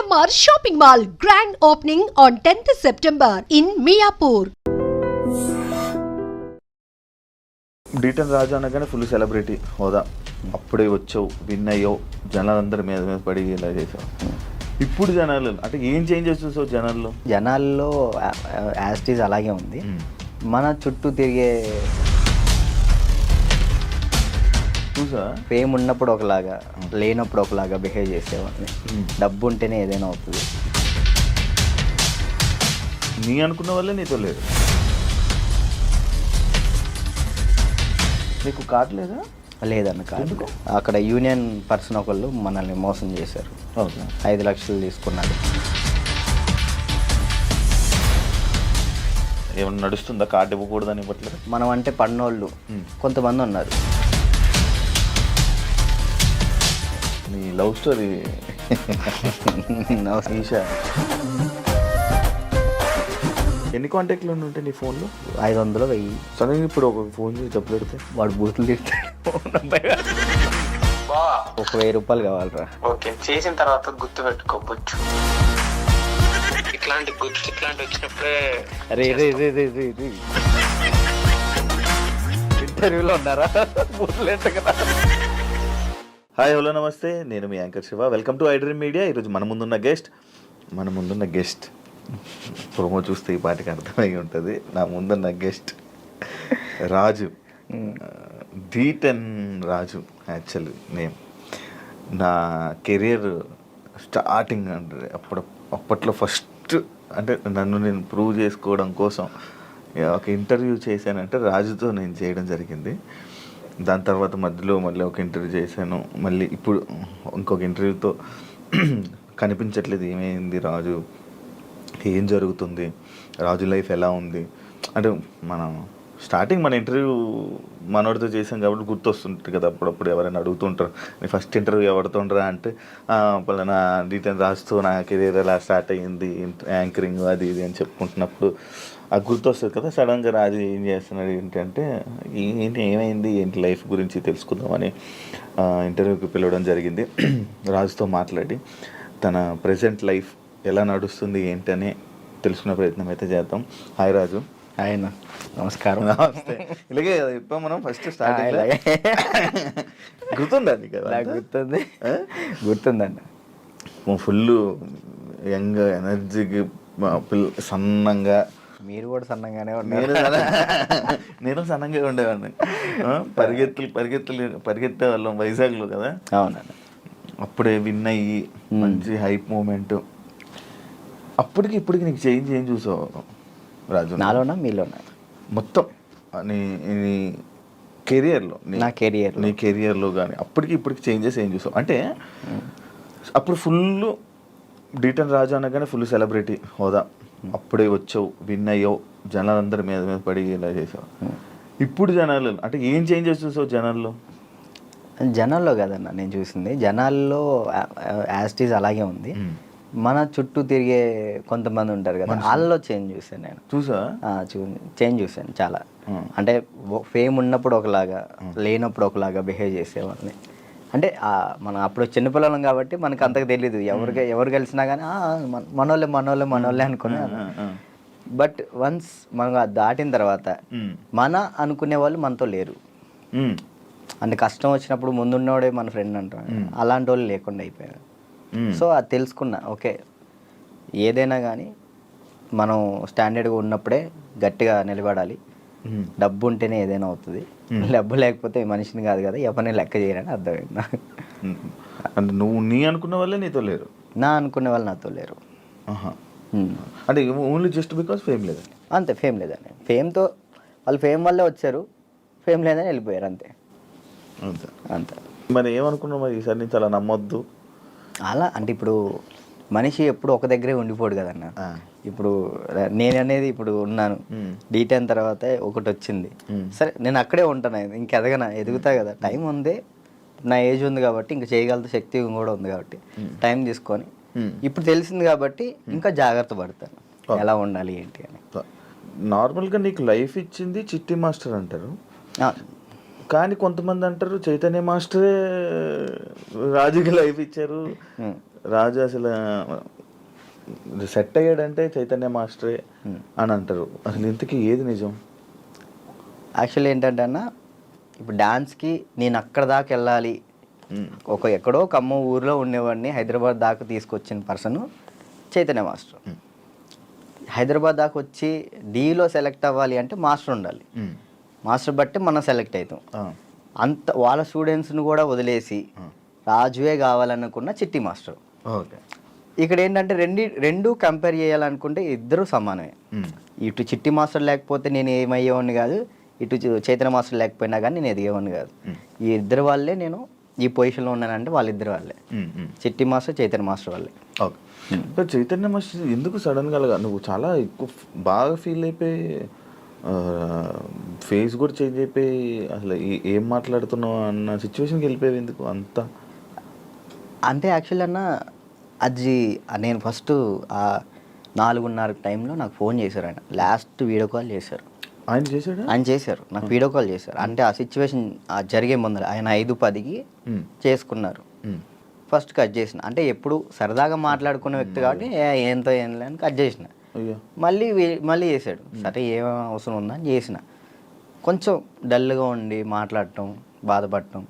GMR Shopping Mall grand opening on 10th September in Miapur. డీటన్ రాజు అనగానే full celebrity హోదా. అప్పుడే వచ్చావు, విన్ అయ్యావు, జనాలందరి మీద పడి ఇలా చేసావు. ఇప్పుడు జనాలు అంటే ఏం చేంజెస్ చూసావు జనాల్లో యాస్టీజ్ అలాగే ఉంది. మన చుట్టూ తిరిగే చూసా ఫేమ్ ఉన్నప్పుడు ఒకలాగా, లేనప్పుడు ఒకలాగా బిహేవ్ చేసేవాడిని. డబ్బు ఉంటేనే ఏదైనా అవుతుంది. నీ అనుకున్న వాళ్ళే నీతో లేరు. నీకు కార్డు లేదా? లేదన్న కార్డు. అక్కడ యూనియన్ పర్సన్ ఒకళ్ళు మనల్ని మోసం చేశారు. 5 లక్షలు తీసుకున్నారు. ఏమన్నా నడుస్తుందా? కార్డు ఇవ్వకూడదని ఇవ్వట్లేదు. మనం అంటే పడినోళ్ళు కొంతమంది ఉన్నారు. నీ లవ్ స్టోరీ ఈషా, ఎన్ని కాంటాక్ట్లు ఉంటాయి నీ ఫోన్లో? 500, 1000. సడన్గా ఇప్పుడు ఒక ఫోన్ చేసి డబ్బులు పెడితే వాడు బూతులు తిడతాడు. 1000 రూపాయలు కావాలరా. ఓకే, చేసిన తర్వాత గుర్తు పెట్టుకోవచ్చు. ఇట్లాంటి వచ్చినప్పుడే ఇంటర్వ్యూలో ఉన్నారా? హాయ్, హలో, నమస్తే. నేను మీ anchor Shiva. Welcome to iDream media. ఈరోజు మన ముందున్న గెస్ట్ ప్రోమో చూస్తే ఈ పాటికి అర్థమై ఉంటుంది. నా ముందున్న గెస్ట్ రాజు, డీటన్ రాజు యాక్చువల్లీ నేమ్. నా కెరియర్ స్టార్టింగ్ అంటే అప్పట్లో ఫస్ట్ అంటే నన్ను నేను ప్రూవ్ చేసుకోవడం కోసం ఒక ఇంటర్వ్యూ చేశానంటే రాజుతో నేను చేయడం జరిగింది. దాని తర్వాత మధ్యలో మళ్ళీ ఒక ఇంటర్వ్యూ చేశాను. మళ్ళీ ఇప్పుడు ఇంకొక ఇంటర్వ్యూతో కనిపించట్లేదు. ఏమైంది రాజు, ఏం జరుగుతుంది, రాజు లైఫ్ ఎలా ఉంది అంటే మనం స్టార్టింగ్ మన ఇంటర్వ్యూ మనోడితో చేసాం కాబట్టి గుర్తొస్తుంటుంది కదా. అప్పుడప్పుడు ఎవరైనా అడుగుతుంటారు, నీ ఫస్ట్ ఇంటర్వ్యూ ఎవరితో ఉండరా అంటే పలానా డీటెయిల్ రాస్తూ నా కెరీర్ ఎలా స్టార్ట్ అయ్యింది, యాంకరింగ్ అది ఇది అని చెప్పుకుంటున్నప్పుడు అది గుర్తొస్తుంది కదా. సడన్గా రాజు ఏం చేస్తున్నాడు ఏంటంటే ఏమైంది ఏంటి లైఫ్ గురించి తెలుసుకుందామని ఇంటర్వ్యూకి పిలవడం జరిగింది. రాజుతో మాట్లాడి తన ప్రజెంట్ లైఫ్ ఎలా నడుస్తుంది ఏంటని తెలుసుకునే ప్రయత్నం అయితే చేద్దాం. హాయ్ రాజు. ఆయన నమస్కారం. నమస్తే. ఇలాగే ఇప్పుడు మనం ఫస్ట్ స్టార్టింగ్ గుర్తుందండి కదా? గుర్తుందండి. ఫుల్ యంగ్ ఎనర్జీకి సన్నంగా. మీరు కూడా సన్నంగానే నేను సన్నంగా ఉండేవాడిని. పరిగెత్తే వాళ్ళం వైజాగ్లో కదా. అవునండి. అప్పుడే విన్ అయ్యి మంచి హైప్ మూమెంట్. అప్పటికి ఇప్పటికి నీకు చేంజ్ ఏం చూసావు రాజు? నాలోనా మీలోనా? మొత్తం నీ కెరియర్లో, నీ కెరియర్లో కానీ అప్పటికి ఇప్పటికి చేంజెస్ ఏం చూసావు? అంటే అప్పుడు ఫుల్ డీటన్ రాజు అనగానే ఫుల్ సెలబ్రిటీ హోదా. అప్పుడే వచ్చావు, విన్ అయ్యావు, జనాలందరి మీద పడి ఇలా చేసావు. ఇప్పుడు జనాలు అంటే ఏం చేంజెస్ చూసావు జనాల్లో కదన్న నేను చూసింది. జనాల్లో యాస్టీజ్ అలాగే ఉంది. మన చుట్టూ తిరిగే కొంతమంది ఉంటారు కదా, వాళ్ళలో చేంజ్ చూసాను నేను. చేంజ్ చూసాను చాలా. అంటే ఫేమ్ ఉన్నప్పుడు ఒకలాగా, లేనప్పుడు ఒకలాగా బిహేవ్ చేసేవాళ్ళని. అంటే మనం అప్పుడు చిన్నపిల్లలం కాబట్టి మనకు అంతకు తెలీదు. ఎవరు కలిసినా కానీ మనోళ్ళే అనుకున్నాను. బట్ వన్స్ మనం దాటిన తర్వాత మన అనుకునే వాళ్ళు మనతో లేరు. అంటే కష్టం వచ్చినప్పుడు ముందున్నవాడే మన ఫ్రెండ్ అంటారు. అలాంటి వాళ్ళు లేకుండా అయిపోయారు. సో అది తెలుసుకున్నా. ఓకే, ఏదైనా కానీ మనం స్టాండర్డ్గా ఉన్నప్పుడే గట్టిగా నిలబడాలి. డబ్బు ఉంటేనే ఏదైనా అవుతుంది. డబ్బు లేకపోతే మనిషిని కాదు కదా, ఎవరిని లెక్క చేయరని అర్థమైంది. అంటే నువ్వు నీ అనుకున్న వాళ్ళే నీతో లేరు? నా అనుకునే వాళ్ళు నాతో లేరు. అంటే ఓన్లీ జస్ట్ బికాస్ ఫేమ్ లేదు. అంతే, ఫేమ్ లేదని. ఫేమ్తో వాళ్ళు ఫేమ్ వల్లే వచ్చారు, ఫేమ్ లేదని వెళ్ళిపోయారు. అంతే. మరి ఏమనుకున్నావు మరి ఈసారి నుంచి అలా నమ్మొద్దు అలా? అంటే ఇప్పుడు మనిషి ఎప్పుడు ఒక దగ్గరే ఉండిపోడు కదన్న. ఇప్పుడు నేను అనేది ఇప్పుడు ఉన్నాను, డీటెయిన్ తర్వాత ఒకటి వచ్చింది, సరే నేను అక్కడే ఉంటాను, ఇంక ఎదుగుతా కదా. టైం ఉంది, నా ఏజ్ ఉంది కాబట్టి, ఇంకా చేయగల శక్తి కూడా ఉంది కాబట్టి టైం తీసుకొని ఇప్పుడు తెలిసింది కాబట్టి ఇంకా జాగ్రత్త పడతాను ఎలా ఉండాలి ఏంటి అని. నార్మల్గా నీకు లైఫ్ ఇచ్చింది చిట్టి మాస్టర్ అంటారు, కానీ కొంతమంది అంటారు చైతన్య మాస్టరే రాజుకి లైఫ్ ఇచ్చారు, రాజు అసలు సెట్ అయ్యాడంటే చైతన్య మాస్టరే అని అంటారు. అసలు ఇంతకీ ఏది నిజం? యాక్చువల్లీ ఏంటంటే అన్న, ఇప్పుడు డాన్స్కి నేను అక్కడ దాకా వెళ్ళాలి, ఎక్కడో కమ్మ ఊర్లో ఉండేవాడిని హైదరాబాద్ దాకా తీసుకొచ్చిన పర్సన్ చైతన్య మాస్టర్. హైదరాబాద్ దాకా వచ్చి డీలో సెలెక్ట్ అవ్వాలి అంటే మాస్టర్ ఉండాలి. మాస్టర్ బట్టి మనం సెలెక్ట్ అవుతాం. అంత వాళ్ళ స్టూడెంట్స్ని కూడా వదిలేసి రాజువే కావాలనుకున్న చిట్టి మాస్టర్. ఓకే. ఇక్కడ ఏంటంటే రెండు కంపేర్ చేయాలనుకుంటే ఇద్దరు సమానమే. ఇటు చిట్టి మాస్టర్ లేకపోతే నేను ఏమయ్యేవాడిని కాదు, ఇటు చైతన్య మాస్టర్ లేకపోయినా కానీ నేను ఎదిగేవాడిని కాదు. ఈ ఇద్దరు వాళ్ళే నేను ఈ పొజిషన్లో ఉన్నానంటే వాళ్ళిద్దరు వాళ్ళే, చిట్టి మాస్టర్ చైతన్య మాస్టర్ వాళ్ళే. ఓకే. చైతన్య మాస్టర్ ఎందుకు సడన్గా నువ్వు చాలా ఎక్కువ బాగా ఫీల్ అయిపోయి ఫేస్ కూడా చేంజ్ అయిపోయి అసలు ఏం మాట్లాడుతున్నావు అన్న సిచ్యువేషన్కి వెళ్ళిపోయావు ఎందుకు అంతా? అంటే యాక్చువల్ అన్న, అది నేను ఫస్ట్ 4:30 టైంలో నాకు ఫోన్ చేశారు. ఆయన లాస్ట్ వీడియో కాల్ చేశారు. ఆయన చేశారు నాకు వీడియో కాల్ చేశారు. అంటే ఆ సిచ్యువేషన్ జరిగే ముందర ఆయన 5:10కి చేసుకున్నారు. ఫస్ట్ కట్ చేసిన, అంటే ఎప్పుడు సరదాగా మాట్లాడుకునే వ్యక్తి కాబట్టి ఏంతో ఏం లేని కట్ చేసిన. మళ్ళీ చేశాడు. సరే ఏం అవసరం ఉందా అని చేసిన. కొంచెం డల్గా ఉండి మాట్లాడటం, బాధపడటం.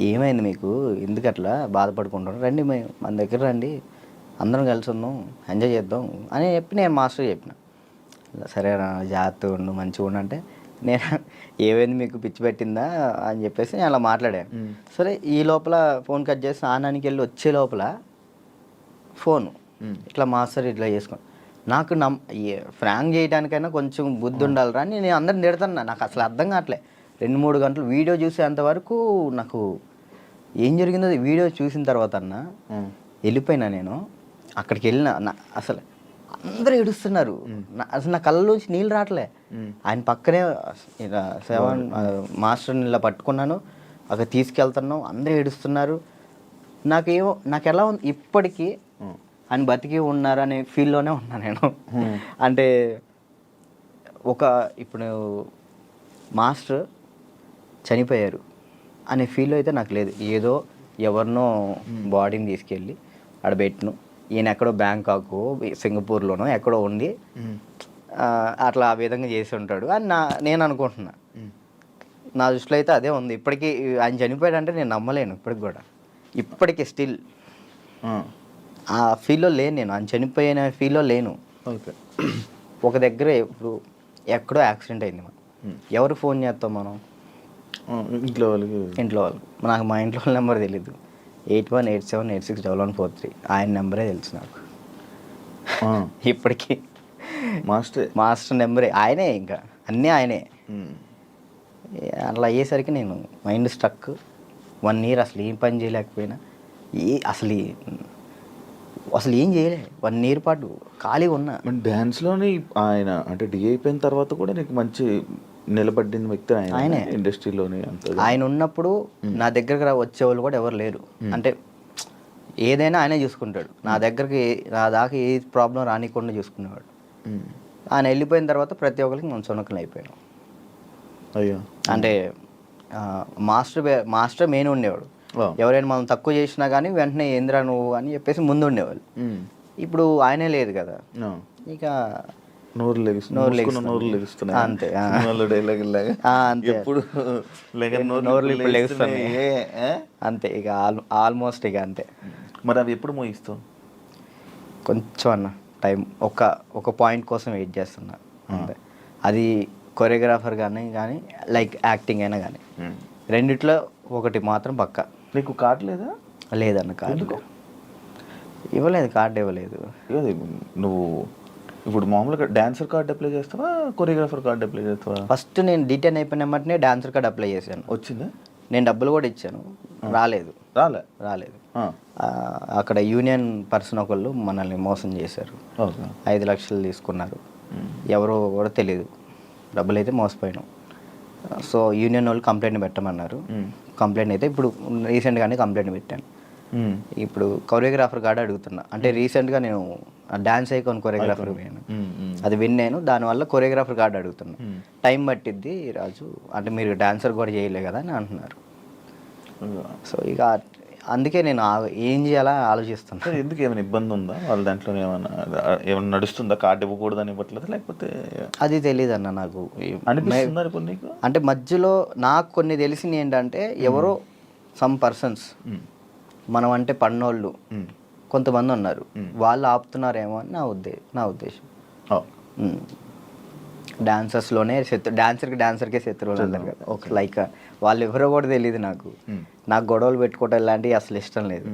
ఏమైంది మీకు, ఎందుకు అట్లా బాధపడుకుంటాం, రండి మన దగ్గర రండి, అందరం కలిసి ఉందాం, ఎంజాయ్ చేద్దాం అని చెప్పి నేను మాస్టర్ చెప్పిన. సరే జాగ్రత్తగా ఉండు, మంచిగా ఉండు అంటే, నేను ఏమైంది మీకు పిచ్చి పెట్టిందా అని చెప్పేసి నేను అలా మాట్లాడాను. సరే ఈ లోపల ఫోన్ కట్ చేసి స్నానానికి వెళ్ళి వచ్చే లోపల ఫోను ఇట్లా మాస్టర్ ఇట్లా చేసుకోండి. నాకు ఫ్రాంక్ చేయడానికైనా కొంచెం బుద్ధి ఉండాలిరా అని నేను అందరిని తిడుతున్నా. నాకు అసలు అర్థం కావట్లే. 2-3 గంటలు వీడియో చూసేంతవరకు నాకు ఏం జరిగిందో వీడియో చూసిన తర్వాత అన్న వెళ్ళిపోయినా. నేను అక్కడికి వెళ్ళిన, అసలు అందరూ ఏడుస్తున్నారు. అసలు నా కళ్ళలోంచి నీళ్ళు రావట్లే. ఆయన పక్కనే మాస్టర్ని ఇలా పట్టుకున్నాను, అక్కడ తీసుకెళ్తున్నాం, అందరూ ఏడుస్తున్నారు. నాకు ఎలా ఉంది ఇప్పటికీ, ఆయన బతికి ఉన్నారు అనే ఫీల్లోనే ఉన్నా నేను. అంటే ఇప్పుడు మాస్టర్ చనిపోయారు అనే ఫీల్ అయితే నాకు లేదు. ఏదో ఎవరినో బాడీని తీసుకెళ్ళి ఆడ పెట్టిను, ఈయన ఎక్కడో బ్యాంకాక్ సింగపూర్లోనో ఎక్కడో ఉండి అట్లా ఆ విధంగా చేసి ఉంటాడు అని నేను అనుకుంటున్నా. నా దృష్టిలో అయితే అదే ఉంది. ఇప్పటికీ ఆయన చనిపోయాడంటే నేను నమ్మలేను ఇప్పటికి కూడా. ఇప్పటికీ స్టిల్ ఆ ఫీల్లో లేను నేను, ఆయన చనిపోయిన ఫీల్లో లేను. ఓకే. ఒక దగ్గర ఇప్పుడు ఎక్కడో యాక్సిడెంట్ అయింది, మనం ఎవరు ఫోన్ చేస్తాం మనం? ఇంట్లో వాళ్ళు. నాకు మా ఇంట్లో వాళ్ళ నెంబర్ తెలీదు. 8187861143 ఆయన నెంబరే తెలుసు నాకు ఇప్పటికీ. మాస్టర్ నెంబరే ఆయనే, ఇంకా అన్నీ ఆయనే. అట్లా అయ్యేసరికి నేను మైండ్ స్ట్రక్. 1 year అసలు ఏం పని చేయలేకపోయినా, అసలు ఏం చేయలే. 1 year పాటు ఖాళీగా ఉన్నా. డ్యాన్స్లోని ఆయన అంటే డి అయిపోయిన తర్వాత కూడా నీకు మంచి నిలబడిన వ్యక్తి ఆయనే ఇండస్ట్రీలోని. ఆయన ఉన్నప్పుడు నా దగ్గరకు వచ్చేవాళ్ళు కూడా ఎవరు లేరు. అంటే ఏదైనా ఆయనే చూసుకుంటాడు. నా దాకా ఏ ప్రాబ్లం రానికుండా చూసుకునేవాడు. ఆయన వెళ్ళిపోయిన తర్వాత ప్రతి ఒక్కరికి మనం చునకలు అయిపోయాం. అయ్యో. అంటే మాస్టర్ మెయిన్ ఉండేవాడు. ఎవరైనా మనం తక్కువ చేసినా కానీ వెంటనే ఏంద్రా నువ్వు అని చెప్పేసి ముందు ఉండేవాళ్ళు. ఇప్పుడు ఆయనే లేదు కదా, ఇక నోరు లెగుస్తున్నాయి అంతే. అంతే ఇక ఆల్మోస్ట్ ఇక అంతే. మరి అవి ఎప్పుడు మోయిస్తావు? కొంచెం అన్న టైం, ఒక పాయింట్ కోసం వెయిట్ చేస్తున్నా అంతే. అది కొరియోగ్రాఫర్ కానీ లైక్ యాక్టింగ్ అయినా కానీ రెండిట్లో ఒకటి మాత్రం పక్కా. నీకు కార్డు లేదా? లేదన్న, కార్డు ఇవ్వలేదు. కార్డు ఇవ్వలేదు. నువ్వు ఇప్పుడు మామూలుగా డాన్సర్ కార్డు అప్లై చేస్తావా, కొరియోగ్రాఫర్ కార్డు అప్లై చేస్తావా? ఫస్ట్ నేను డీటెయిన్ అయిపోయిన వెంటనే డాన్సర్ కార్డు అప్లై చేశాను. వచ్చిందా? నేను డబ్బులు కూడా ఇచ్చాను, రాలేదు. అక్కడ యూనియన్ పర్సన్ ఒకళ్ళు మనల్ని మోసం చేశారు. 5 లక్షలు తీసుకున్నారు. ఎవరో కూడా తెలియదు. డబ్బులు అయితే మోసపోయినాం. సో యూనియన్ వాళ్ళు కంప్లైంట్ పెట్టమన్నారు. కంప్లైంట్ అయితే ఇప్పుడు రీసెంట్గానే కంప్లైంట్ పెట్టాను. ఇప్పుడు కొరియోగ్రాఫర్ కార్డు అడుగుతున్నా. అంటే రీసెంట్గా నేను డాన్స్ ఐకాన్ కొరియోగ్రాఫర్ పోయాను, అది విన్నాను. దానివల్ల కొరియోగ్రాఫర్ కార్డు అడుగుతున్నా. టైం పట్టిద్ది రాజు అంటే, మీరు డాన్సర్ కూడా చేయలే కదా అని అంటున్నారు. సో ఇక అందుకే నేను ఏం చేయాలా ఆలోచిస్తున్నాను. సరే, ఎందుకు ఏమైనా ఇబ్బంది ఉందా వాళ్ళ దాంట్లో? ఏమైనా నడుస్తుందా? కార్డు ఇవ్వకూడదని ఇవ్వట్లేదు, లేకపోతే అది తెలియదు అన్న నాకు. అనిపిస్తుందా ఇప్పుడు నీకు? అంటే మధ్యలో నాకు కొన్ని తెలిసింది ఏంటంటే, ఎవరో సమ్ పర్సన్స్ మనం అంటే పన్నోళ్ళు కొంతమంది ఉన్నారు, వాళ్ళు ఆపుతున్నారేమో అని నా ఉద్దేశం. డాన్సర్స్లోనే డాన్సర్కే శత్రువులు అంటారు కదా, లైక్ వాళ్ళు ఎవరో కూడా తెలియదు నాకు. గొడవలు పెట్టుకోవటం ఇలాంటివి అసలు ఇష్టం లేదు.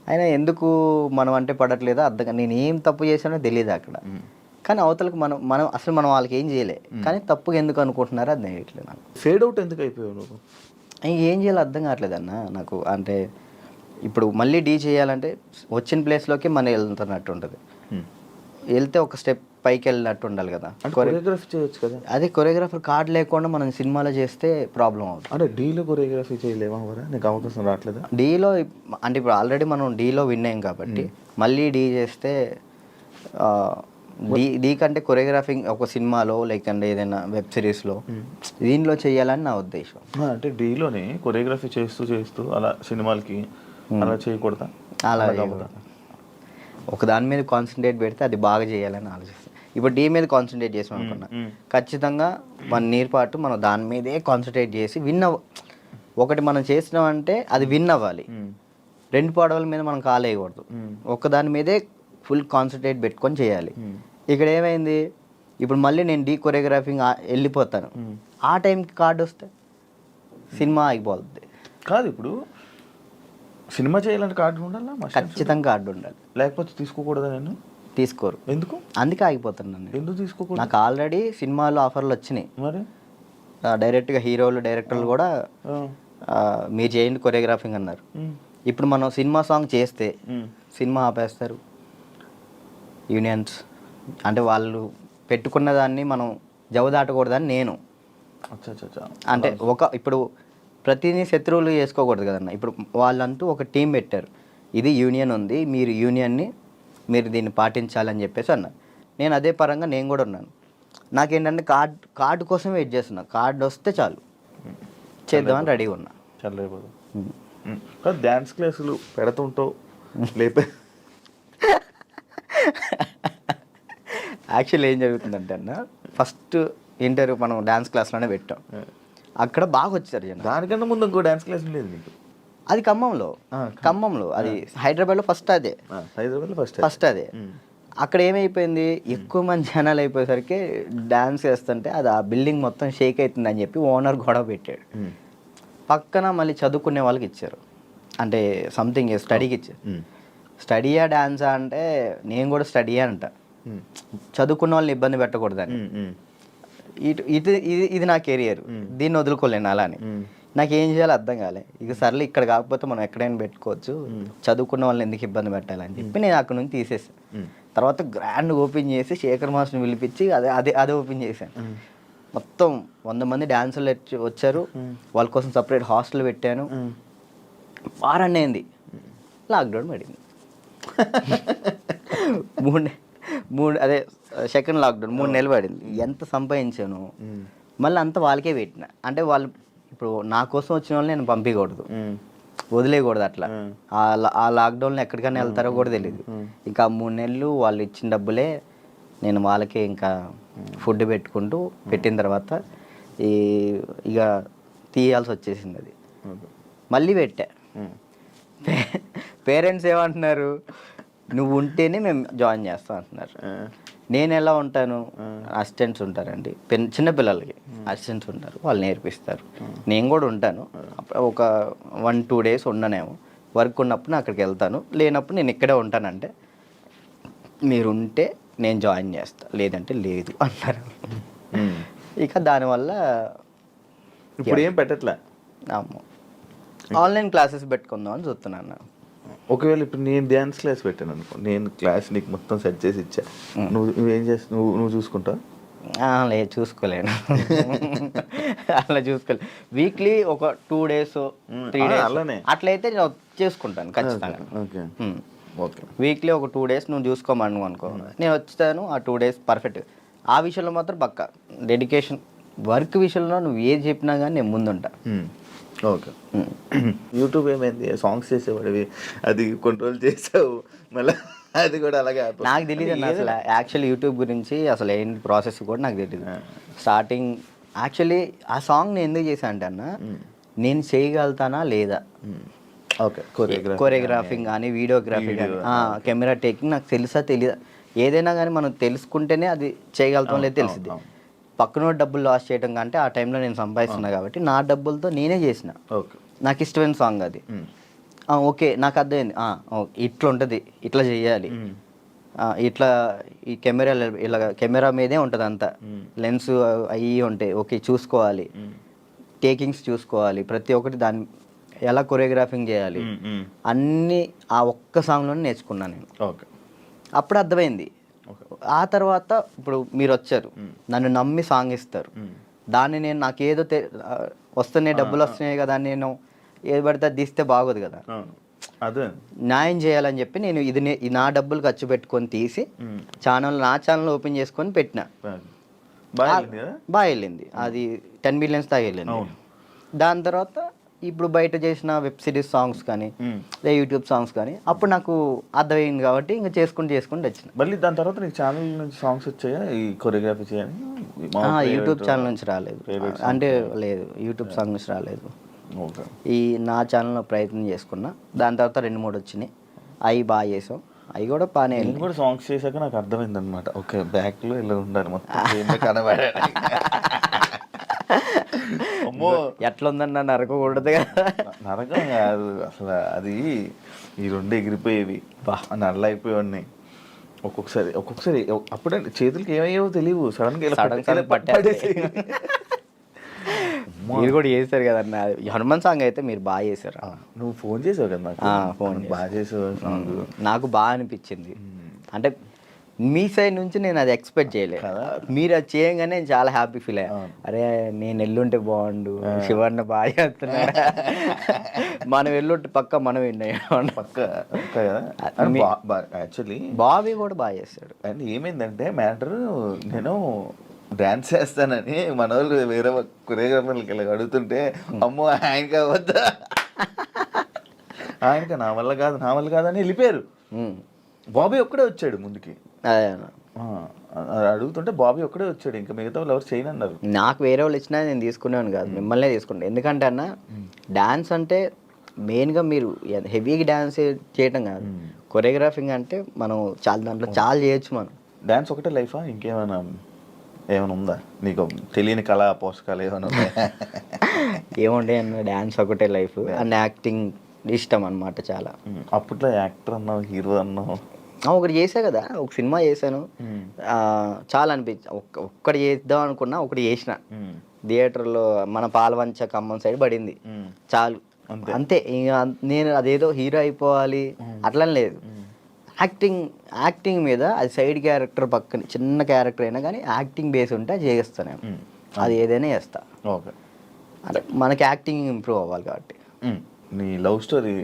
అయినా ఎందుకు మనం అంటే పడట్లేదో అర్థం, నేను ఏం తప్పు చేశానో తెలియదు అక్కడ. కానీ అవతలకు మనం అసలు మనం వాళ్ళకి ఏం చేయలే, కానీ తప్పుగా ఎందుకు అనుకుంటున్నారో అది తెలియట్లేదు నాకు. ఫేడ్ అవుట్ ఎందుకు అయిపోయావు నువ్వు? ఏం చేయాలో అర్థం కావట్లేదు అన్న నాకు. అంటే ఇప్పుడు మళ్ళీ డీ చేయాలంటే వచ్చిన ప్లేస్లోకి మనం వెళ్తున్నట్టు ఉంటుంది, వెళ్తే ఒక స్టెప్ పైకి వెళ్ళినట్టు ఉండాలి కదా. కొరియోగ్రఫీ చేయొచ్చు కదా. అదే కొరియోగ్రాఫర్ కార్డు లేకుండా మనం సినిమాలో చేస్తే ప్రాబ్లం అవుతుంది. అంటే డీలో కొరియోగ్రఫీ చేయలేమా? నీకు అవకాశం రావట్లేదా డీలో? అంటే ఇప్పుడు ఆల్రెడీ మనం డీలో విన్ అయ్యాం కాబట్టి మళ్ళీ డీ చేస్తే డీ కంటే కొరియోగ్రాఫింగ్ ఒక సినిమాలో లేకంటే ఏదైనా వెబ్ సిరీస్లో దీనిలో చేయాలని నా ఉద్దేశం. అంటే డీలోనే కొరియోగ్రఫీ చేస్తూ అలా సినిమాలకి అలా చేయకూడదా? అలా ఒక దాని మీద కాన్సన్ట్రేట్ పెడితే అది బాగా చేయాలని ఆలోచిస్తాను. ఇప్పుడు డీ మీద కాన్సన్ట్రేట్ చేసాం అనుకున్నా, ఖచ్చితంగా 1 year పాటు మనం దాని మీదే కాన్సన్ట్రేట్ చేసి ఒకటి మనం చేసినామంటే అది విన్ అవ్వాలి. 2 పడవల మీద మనం కాలేయకూడదు, ఒక దాని మీదే ఫుల్ కాన్సన్ట్రేట్ పెట్టుకొని చేయాలి. ఇక్కడ ఏమైంది, ఇప్పుడు మళ్ళీ నేను డీ కొరియోగ్రాఫింగ్ వెళ్ళిపోతాను, ఆ టైంకి కార్డు వస్తే సినిమా ఆగిపోతుంది. కాదు, ఇప్పుడు సినిమా చేయాలంటే కార్డు ఉండాలా? ఖచ్చితంగా కార్డు ఉండాలి, లేకపోతే తీసుకోకూడదా? నేను తీసుకోరు. ఎందుకు? అందుకే ఆగిపోతున్నాను. ఎందుకు తీసుకోకూడదు? నాకు ఆల్రెడీ సినిమాలో ఆఫర్లు వచ్చినాయి. మరి డైరెక్ట్గా హీరోలు డైరెక్టర్లు కూడా మీరు చేయండి కొరియోగ్రాఫింగ్ అన్నారు. ఇప్పుడు మనం సినిమా సాంగ్ చేస్తే సినిమా ఆపేస్తారు యూనియన్స్. అంటే వాళ్ళు పెట్టుకున్న దాన్ని మనం జవదాటకూడదని నేను. అంటే ఇప్పుడు ప్రతిదీ శత్రువులు చేసుకోకూడదు కదన్న. ఇప్పుడు వాళ్ళంటూ ఒక టీం పెట్టారు, ఇది యూనియన్ ఉంది, మీరు దీన్ని పాటించాలని చెప్పేసి అన్నారు. నేను అదే పరంగా నేను కూడా ఉన్నాను. నాకేంటంటే కార్డు కోసం వెయిట్ చేస్తున్నా, కార్డు వస్తే చాలు చేద్దామని రెడీగా ఉన్నా. చాలా డ్యాన్స్ క్లాసులు పెడుతుంటావు లేపే. యాక్చువల్లీ ఏం జరుగుతుందంటే అన్న, ఫస్ట్ ఇంటర్వ్యూ మనం డ్యాన్స్ క్లాస్లోనే పెట్టాం, అక్కడ బాగా వచ్చారు జనం. దానికన్నా ముందు ఇంకో డ్యాన్స్ క్లాస్ లేదు నీకు? అది ఖమ్మంలో అది హైదరాబాద్లో ఫస్ట్ అదే. అక్కడ ఏమైపోయింది, ఎక్కువ మంది జనాలు అయిపోయేసరికి డ్యాన్స్ వేస్తుంటే అది ఆ బిల్డింగ్ మొత్తం షేక్ అవుతుందని చెప్పి ఓనర్ గొడవ పెట్టాడు. పక్కన మళ్ళీ చదువుకునే వాళ్ళకి ఇచ్చారు, అంటే సంథింగ్ స్టడీకి ఇచ్చారు. స్టడీయా డ్యాన్సా అంటే నేను కూడా స్టడీయా అంట, చదువుకున్న వాళ్ళని ఇబ్బంది పెట్టకూడదని. ఇది నా కెరియర్, దీన్ని వదులుకోలేను అలానే. నాకు ఏం చేయాలో అర్థం కాలే. ఇక సర్లే ఇక్కడ కాకపోతే మనం ఎక్కడైనా పెట్టుకోవచ్చు, చదువుకున్న వాళ్ళని ఎందుకు ఇబ్బంది పెట్టాలని చెప్పి నేను అక్కడ నుంచి తీసేసాను. తర్వాత గ్రాండ్ ఓపెన్ చేసి శేఖర్ మాస్టర్ని పిలిపించి అదే ఓపెన్ చేశాను. మొత్తం 100 మంది డాన్సర్లు వచ్చారు, వాళ్ళ కోసం సపరేట్ హాస్టల్ పెట్టాను. వారాన్ని అయింది, లాక్డౌన్ పడింది. అదే సెకండ్ లాక్డౌన్ 3 నెలలు పడింది. ఎంత సంపాదించాను మళ్ళీ అంతా వాళ్ళకే పెట్టిన. అంటే వాళ్ళు ఇప్పుడు నా కోసం వచ్చిన వాళ్ళని నేను పంపించకూడదు, వదిలేయకూడదు. అట్లా ఆ లాక్డౌన్లో ఎక్కడికైనా వెళ్తారో కూడా తెలియదు. ఇంకా 3 నెలలు వాళ్ళు ఇచ్చిన డబ్బులే నేను వాళ్ళకే ఇంకా ఫుడ్ పెట్టుకుంటూ పెట్టిన తర్వాత ఇక తీయాల్సి వచ్చేసింది. అది మళ్ళీ పెట్టా. పేరెంట్స్ ఏమంటున్నారు, నువ్వు ఉంటేనే మేము జాయిన్ చేస్తాం అంటున్నారు. నేను ఎలా ఉంటాను, అసిస్టెంట్స్ ఉంటారండి, చిన్నపిల్లలకి అసిస్టెంట్స్ ఉంటారు, వాళ్ళు నేర్పిస్తారు. నేను కూడా ఉంటాను, ఒక 1-2 days ఉండనేమో. వర్క్ ఉన్నప్పుడు అక్కడికి వెళ్తాను, లేనప్పుడు నేను ఇక్కడే ఉంటానంటే మీరు ఉంటే నేను జాయిన్ చేస్తా, లేదంటే లేదు అన్నారు. ఇక దానివల్ల ఇప్పుడు ఏం పెట్టట్లే. ఆన్లైన్ క్లాసెస్ పెట్టుకుందాం అని చూస్తున్నాను. ఒకవేళ ఇప్పుడు నేను డ్యాన్స్ క్లాస్ పెట్టాను అనుకో, నేను క్లాస్ నీకు మొత్తం సెట్ చేసి ఇచ్చా, నువ్వేం చేస్తావు? నువ్వు చూసుకుంటావు? లేదు, చూసుకోలేను. అలా చూసుకోలేదు. వీక్లీ ఒక 2 days 3 days అలానే అట్లయితే నేను చేసుకుంటాను ఖచ్చితంగా. ఓకే, వీక్లీ ఒక 2 days నువ్వు చూసుకోమను అనుకో, నేను వచ్చాను ఆ 2 days పర్ఫెక్ట్. ఆ విషయంలో మాత్రం పక్కా డెడికేషన్. వర్క్ విషయంలో నువ్వు ఏది చెప్పినా కానీ నేను ముందుంటా. ఓకే. యూట్యూబ్ ఏమైంది? సాంగ్స్ చేసేవాడివి, అది కంట్రోల్ చేసావు, మళ్ళీ అది కూడా అలాగే నాకు తెలియదు అన్న అసలు యాక్చువల్లీ యూట్యూబ్ గురించి అసలు ఏంటి ప్రాసెస్ కూడా నాకు తెలియదు. స్టార్టింగ్ యాక్చువల్లీ ఆ సాంగ్ నేను ఎందుకు చేశాను అంటే అన్న, నేను చేయగలుగుతానా లేదా, ఓకే, కొరియోగ్రాఫింగ్ కానీ వీడియోగ్రఫీ కానీ కెమెరా టేకింగ్ నాకు తెలుసా తెలియదా, ఏదైనా కానీ మనం తెలుసుకుంటేనే అది చేయగలుగుతాం లేదు తెలిసింది. పక్కన డబ్బులు లాస్ చేయడం కంటే ఆ టైంలో నేను సంపాదిస్తున్నా కాబట్టి నా డబ్బులతో నేనే చేసిన. ఓకే, నాకు ఇష్టమైన సాంగ్ అది. ఓకే నాకు అర్థమైంది, ఇట్లా ఉంటుంది, ఇట్లా చెయ్యాలి, ఇట్లా ఈ కెమెరా ఇలా కెమెరా మీదే ఉంటుంది అంతా, లెన్స్ అవి ఉంటాయి, ఓకే చూసుకోవాలి, టేకింగ్స్ చూసుకోవాలి, ప్రతి ఒక్కటి దాన్ని ఎలా కొరియోగ్రాఫింగ్ చేయాలి అన్నీ ఆ ఒక్క సాంగ్లోనే నేర్చుకున్నాను నేను. ఓకే, అప్పుడు అర్థమైంది. ఆ తర్వాత ఇప్పుడు మీరు వచ్చారు, నన్ను నమ్మి సాంగ్ ఇస్తారు, దాన్ని నేను నాకేదో వస్తున్నాయి డబ్బులు వస్తున్నాయి కదా, నేను ఏది పడితే అది తీస్తే బాగోదు కదా, అదే న్యాయం చేయాలని చెప్పి నేను ఇది నా డబ్బులు ఖర్చు పెట్టుకొని తీసి నా ఛానల్ ఓపెన్ చేసుకొని పెట్టిన. బాగా వెళ్ళింది, అది 10 millions దాకా వెళ్ళింది. దాని తర్వాత ఇప్పుడు బయట చేసిన వెబ్ సిరీస్ సాంగ్స్ కానీ యూట్యూబ్ సాంగ్స్ కానీ అప్పుడు నాకు అర్థమైంది కాబట్టి ఇంకా చేసుకుంటూ వచ్చిన. మళ్ళీ దాని తర్వాత నీకు ఛానల్ నుంచి సాంగ్స్ వచ్చాయా ఈ కొరియోగ్రఫీ చేయని? యూట్యూబ్ ఛానల్ నుంచి రాలేదు, అంటే లేదు యూట్యూబ్ సాంగ్ నుంచి రాలేదు. ఈ నా ఛానల్లో ప్రయత్నం చేసుకున్నా, దాని తర్వాత 2-3 వచ్చినాయి, అవి బాగా చేసాం, అవి కూడా బాగానే. నేను కూడా సాంగ్స్ చేశాక నాకు అర్థమైంది అనమాట, ఓకే బ్యాక్లో ఇలా ఉండాలి మొత్తం కనబడే. అమ్మో ఎట్లా ఉందన్న నరకకూడదు కదా. నరకం కాదు అసలు, అది ఈ 2 ఎగిరిపోయేవి, నల్ల అయిపోయేవాడిని. ఒక్కొక్కసారి అప్పుడే చేతులకి ఏమయ్యావో తెలియవు, సడన్ పట్టేసి. మీరు కూడా చేశారు కదన్న హనుమాన్ సాంగ్, అయితే మీరు బాగా చేశారు. నువ్వు ఫోన్ చేసావు కదా నాకు, ఫోన్ బాగా చేసావు సాంగ్, నాకు బాగా అనిపించింది. అంటే మీ సైడ్ నుంచి నేను అది ఎక్స్పెక్ట్ చేయలేదు, మీరు అది చేయగానే నేను చాలా హ్యాపీ ఫీల్ అయ్యా. అరే నేను ఎల్లుంటే బాగుండు, శివన్న బాగా చేస్తున్నాడు, మనం ఎల్లుంటే పక్క మనం యాక్చువల్లీ బాబీ కూడా బాగా చేస్తాడు. అండ్ ఏమైందంటే మ్యాటర్, నేను డాన్స్ చేస్తానని మన వాళ్ళు వేరే కొరియోగ్రాఫర్లకి ఇలా అడుగుతుంటే, అమ్మో ఆయనకా వద్దా, ఆయనకా నా వల్ల కాదని వెళ్ళిపోయారు. బాబీ ఒక్కడే వచ్చాడు ముందుకి, అడుగుతుంటే బాబీ ఒక్కడే వచ్చాడు, ఇంకా మిగతా వాళ్ళు ఎవరు చేయనన్నారు. నాకు వేరే వాళ్ళు ఇచ్చినా నేను తీసుకునేవాను కాదు, మిమ్మల్నే తీసుకుంటాను. ఎందుకంటే అన్న డాన్స్ అంటే మెయిన్గా మీరు హెవీగా డాన్స్ చేయటం కాదు, కొరియోగ్రాఫింగ్ అంటే మనం దాంట్లో చాలా చేయొచ్చు. మనం డాన్స్ ఒకటే లైఫా, ఇంకేమైనా ఉందా నీకు తెలియని కళా పోషకాలు ఏమైనా ఉన్నాయా? ఏముండే అన్న, డాన్స్ ఒకటే లైఫ్ అండ్ యాక్టింగ్ ఇష్టం అనమాట చాలా. అప్పట్లో యాక్టర్ అన్నావు, హీరో అన్నావు, ఒకటి చేసా కదా, ఒక సినిమా చేశాను, చాలా అనిపించి ఒక్కటి చేద్దాం అనుకున్నా, ఒకటి చేసిన థియేటర్లో మన పాలవంచ ఖమ్మం సైడ్ పడింది, చాలు అంతే. ఇంకా నేను అదేదో హీరో అయిపోవాలి అట్లా లేదు, యాక్టింగ్ మీద అది సైడ్ క్యారెక్టర్ పక్కన చిన్న క్యారెక్టర్ అయినా కానీ యాక్టింగ్ బేస్ ఉంటే అది చేస్తాను, అది ఏదైనా చేస్తా. ఓకే, అంటే మనకి యాక్టింగ్ ఇంప్రూవ్ అవ్వాలి కాబట్టి. నీ లవ్ స్టోరీ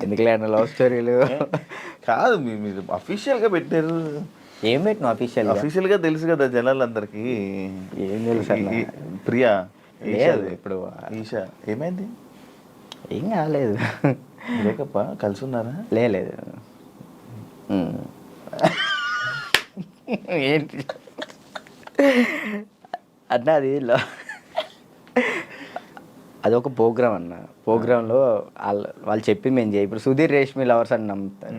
ఎందుకులే అన్న లవ్ స్టోరీలు కాదు, మీరు అఫీషియల్గా పెట్టారు. ఏం పెట్టిన అఫీషియల్గా తెలుసు కదా జనాలందరికీ, ఏం తెలుసు ప్రియా లేదు ఇప్పుడు ఈషా ఏమైంది? ఏం కాలేదు, బ్రేకప్ కలిసి ఉన్నారా? లేదు ఏంటి అన్న, అది ఒక ప్రోగ్రామ్ అన్న, ప్రోగ్రాంలో వాళ్ళు చెప్పి మేము చేయి, ఇప్పుడు సుధీర్ రేష్మి లవర్స్ అని నమ్ముతాను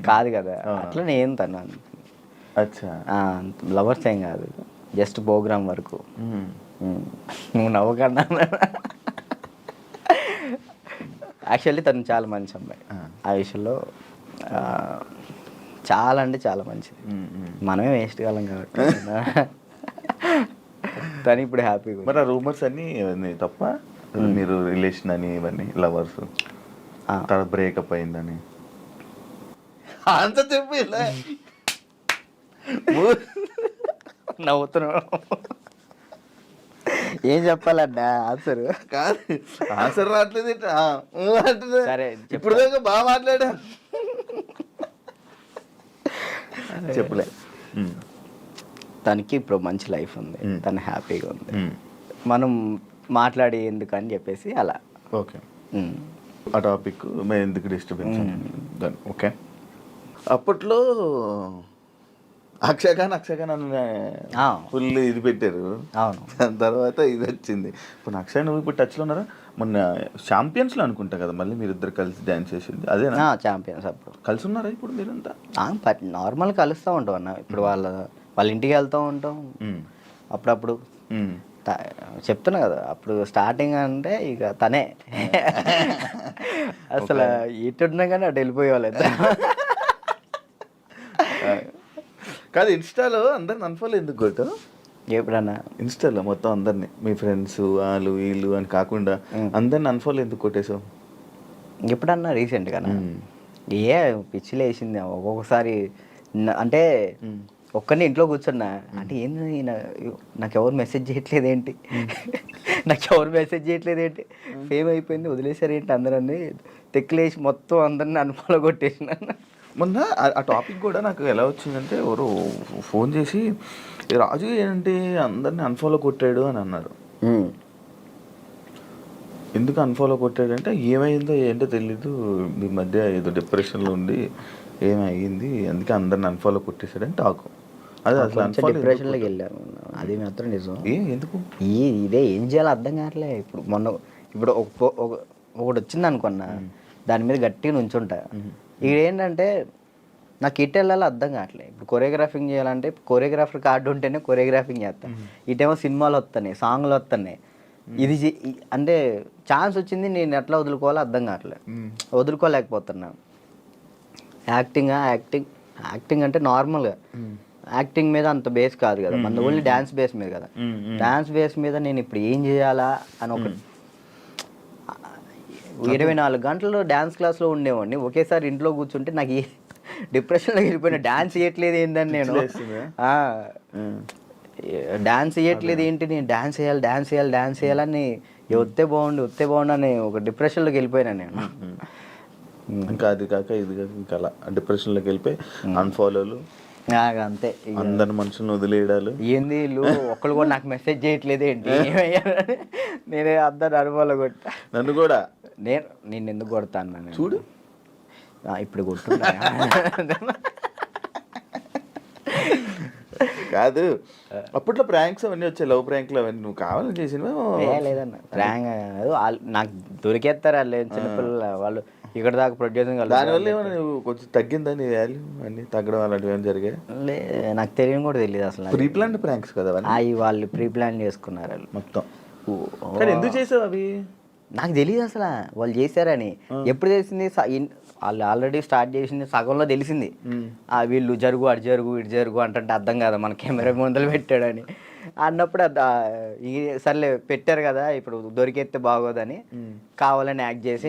కాదు కదా, అట్లా నేను తను లవర్స్ ఏం కాదు, జస్ట్ ప్రోగ్రామ్ వరకు. నువ్వు నవ్వకన్నా, యాక్చువల్లీ తను చాలా మంచి అమ్మాయి, ఆ విషయంలో చాలా అంటే చాలా మంచిది, మనమే వేస్ట్ కాలం కాబట్టి తను ఇప్పుడు హ్యాపీగా. మరి ఆ రూమర్స్ అన్నీ తప్ప, మీరు రిలేషన్ అని ఇవన్నీ లవర్స్ తర్వాత బ్రేకప్ అయిందని అంత చెప్పి నవ్వుతున్నావు, ఏం చెప్పాలన్నా ఆన్సర్ కాదు, ఆన్సర్ రావట్లేదు. సరే ఇప్పుడు దాకా బాగా మాట్లాడా, చెప్పలే. తనకి ఇప్పుడు మంచి లైఫ్ ఉంది, తను హ్యాపీగా ఉంది. మనం మాట్లాడి ఎందుకు అని చెప్పేసి అలా. ఓకే, ఆ టాపిక్ మేము ఎందుకు డిస్టర్బెన్స్ దాన్ని. ఓకే, అప్పట్లో అక్షయఖాన్ అని ఫుల్ ఇది పెట్టారు. అవును. దాని తర్వాత ఇది వచ్చింది. ఇప్పుడు అక్షయ్ నువ్వు ఇప్పుడు టచ్లో ఉన్నారా? మొన్న ఛాంపియన్స్లో అనుకుంటా కదా మళ్ళీ మీరిద్దరు కలిసి డ్యాన్స్ చేసింది అదేనా? ఛాంపియన్స్ అప్పుడు కలిసి ఉన్నారా ఇప్పుడు మీరంతా? నార్మల్ కలుస్తూ ఉంటాం అన్న. ఇప్పుడు వాళ్ళ ఇంటికి వెళ్తూ ఉంటాం అప్పుడప్పుడు. చెప్తున్నా కదా, అప్పుడు స్టార్టింగ్ అంటే ఇక తనే అసలు ఇటున్నా కానీ అటు వెళ్ళిపోయేవాళ్ళు. కాదు, ఇన్స్టాలో అందరిని అన్ఫాలో ఎందుకు కొట్టు? ఎప్పుడన్నా ఇన్స్టాలో మొత్తం అందరిని, మీ ఫ్రెండ్స్ వాళ్ళు వీళ్ళు అని కాకుండా అందరిని అన్ఫాలో ఎందుకు కొట్టేసావు? ఎప్పుడన్నా రీసెంట్గానా? ఏ పిచ్చిలు వేసింది ఒక్కొక్కసారి. అంటే ఒక్కరిని ఇంట్లో కూర్చున్నా అంటే ఏంది నాకు ఎవరు మెసేజ్ చేయట్లేదు ఏంటి, ఫేమ్ అయిపోయింది వదిలేసారు ఏంటి అందరని తెక్కులేసి మొత్తం అందరిని అన్ఫాలో కొట్టేసిన. మొన్న ఆ టాపిక్ కూడా నాకు ఎలా వచ్చిందంటే ఎవరు ఫోన్ చేసి రాజు ఏంటి అందరిని అన్ఫాలో కొట్టాడు అని అన్నారు. ఎందుకు అన్ఫాలో కొట్టాడంటే ఏమైందో ఏంటో తెలీదు, మీ మధ్య ఏదో డిప్రెషన్లో ఉండి ఏమైంది అందుకే అందరిని అన్ఫాలో కొట్టేశాడని టాకు. అదే అసలు డిప్రెషన్లోకి వెళ్ళాను, అది మాత్రం నిజం. ఎందుకు ఇదే ఏం చేయాలో అర్థం కావట్లే. ఇప్పుడు ఒకటి వచ్చింది అనుకున్నా, దాని మీద గట్టిగా నుంచుంటా. ఇక్కడ ఏంటంటే నాకు ఇటు వెళ్ళాలో అర్థం కావట్లేదు. ఇప్పుడు కొరియోగ్రాఫింగ్ చేయాలంటే కొరియోగ్రాఫర్ కార్డు ఉంటేనే కొరియోగ్రాఫింగ్ చేస్తాను. ఇటేమో సినిమాలు వస్తున్నాయి, సాంగ్లు వస్తున్నాయి. ఇది అంటే ఛాన్స్ వచ్చింది, నేను ఎట్లా వదులుకోవాలో అర్థం కావట్లేదు, వదులుకోలేకపోతున్నా. యాక్టింగ్ అంటే నార్మల్గా యాక్టింగ్ మీద అంత బేస్ కాదు కదా, మన ఓన్లీ డ్యాన్స్ బేస్ మీద కదా. డ్యాన్స్ బేస్ మీద నేను ఇప్పుడు ఏం చేయాలా అని ఒక 24 గంటలు డ్యాన్స్ క్లాస్లో ఉండేవాడిని. ఒకేసారి ఇంట్లో కూర్చుంటే నాకు డిప్రెషన్లో వెళ్ళిపోయిన. డ్యాన్స్ చేయట్లేదు ఏందని నేను డాన్స్ చేయట్లేదు ఏంటి, నేను డాన్స్ చేయాలని వస్తే బాగుండు అని ఒక డిప్రెషన్లోకి వెళ్ళిపోయినా నేను. ఇంకా అది కాక ఇది కాక ఇంకా అలా డిప్రెషన్లోకి వెళ్ళిపోయి అన్ఫాలోలు అంతే. అందరి మనుషులను వదిలేయడాలు. ఏంది వీళ్ళు ఒక్కళ్ళు కూడా నాకు మెసేజ్ చేయట్లేదు ఏంటి, నేనే అందరు అనుభవాలు కొట్టా. నన్ను కూడా నేను ఎందుకు కొడతాను చూడు, ఇప్పుడు కొట్టున్నా. కాదు అప్పట్లో ప్రాంక్స్ అవన్నీ వచ్చాయి, లవ్ ప్రాంక్లు అవన్నీ నువ్వు కావాలని చేసినవా? లేదన్న, ప్రాంక్ నాకు దొరికేస్తారు వాళ్ళు, చిన్నపిల్లలు వాళ్ళు. ఇక్కడ దాకా ప్రొడ్యూసింగ్ దానివల్ల ఏమైనా నువ్వు కొంచెం తగ్గిందా నీ వాల్యూ అన్నీ తగ్గడం అలాంటివి ఏమైనా జరిగాయి? నాకు తెలియని కూడా తెలియదు అసలు. ప్రీ ప్లాన్ ప్రాంక్స్ కదా అవి వాళ్ళు ప్రీ ప్లాన్ చేసుకున్నారు వాళ్ళు మొత్తం. ఎందుకు చేసావు అవి? నాకు తెలియదు అసలు వాళ్ళు చేశారని. ఎప్పుడు తెలిసింది? వాళ్ళు ఆల్రెడీ స్టార్ట్ చేసింది సగంలో తెలిసింది. వీళ్ళు జరుగు అటు జరుగు అంటే అర్థం కదా, మన కెమెరా ముందలు పెట్టాడని అన్నప్పుడు సర్లే పెట్టారు కదా ఇప్పుడు దొరికేస్తే బాగోదని కావాలని యాక్ట్ చేసి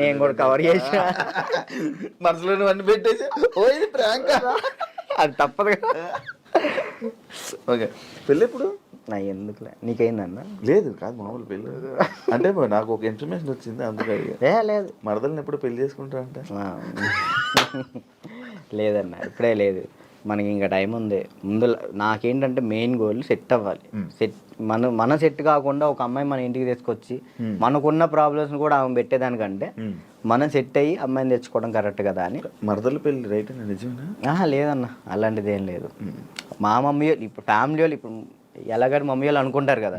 నేను కూడా కవర్ చేసి మనసులో అన్ని పెట్టేసి అది తప్పదు కదా. ఓకే, పెళ్ళి ఎప్పుడు? ఎందుకులే, నీకైందన్న? లేదు కాదు, మామూలు పెళ్ళి అంటే నాకు ఒక ఇన్ఫర్మేషన్ వచ్చింది అందుకే. లేదు, మరదల్ని ఎప్పుడు పెళ్లి చేసుకుంటారంట? లేదన్న, ఇప్పుడే లేదు, మనకి ఇంకా టైం ఉంది. ముందు నాకేంటంటే మెయిన్ గోల్ సెట్ అవ్వాలి. మన సెట్ కాకుండా ఒక అమ్మాయి మన ఇంటికి తీసుకొచ్చి మనకున్న ప్రాబ్లమ్స్ కూడా ఆమె పెట్టేదానికంటే మనం సెట్ అయ్యి అమ్మాయిని తెచ్చుకోవడం కరెక్ట్ కదా అని. మరదల పెళ్ళి రైట్ అని నిజమేనా? లేదన్న, అలాంటిది ఏం లేదు. మా మమ్మీ ఇప్పుడు ఫ్యామిలీ వాళ్ళు ఇప్పుడు ఎలాగని మమ్మీ వాళ్ళు అనుకుంటారు కదా,